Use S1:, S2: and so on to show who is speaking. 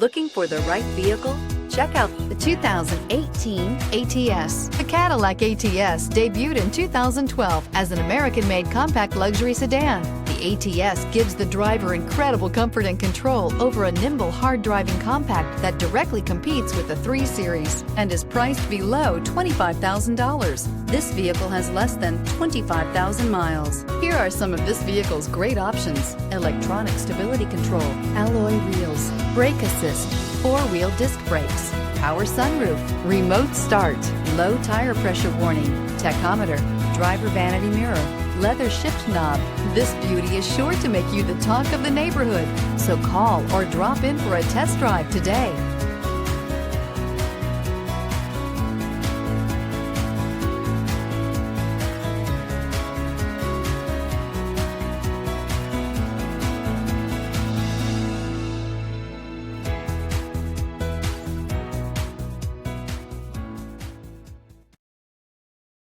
S1: Looking for the right vehicle? Check out the 2018 ATS. The Cadillac ATS debuted in 2012 as an American-made compact luxury sedan. The ATS gives the driver incredible comfort and control over a nimble, hard-driving compact that directly competes with the 3 Series and is priced below $25,000. This vehicle has less than 25,000 miles. Here are some of this vehicle's great options: electronic stability control, alloy wheels, brake assist, 4-wheel disc brakes, power sunroof, remote start, low tire pressure warning, tachometer, driver vanity mirror, leather shift knob. This beauty is sure to make you the talk of the neighborhood. So call or drop in for a test drive today.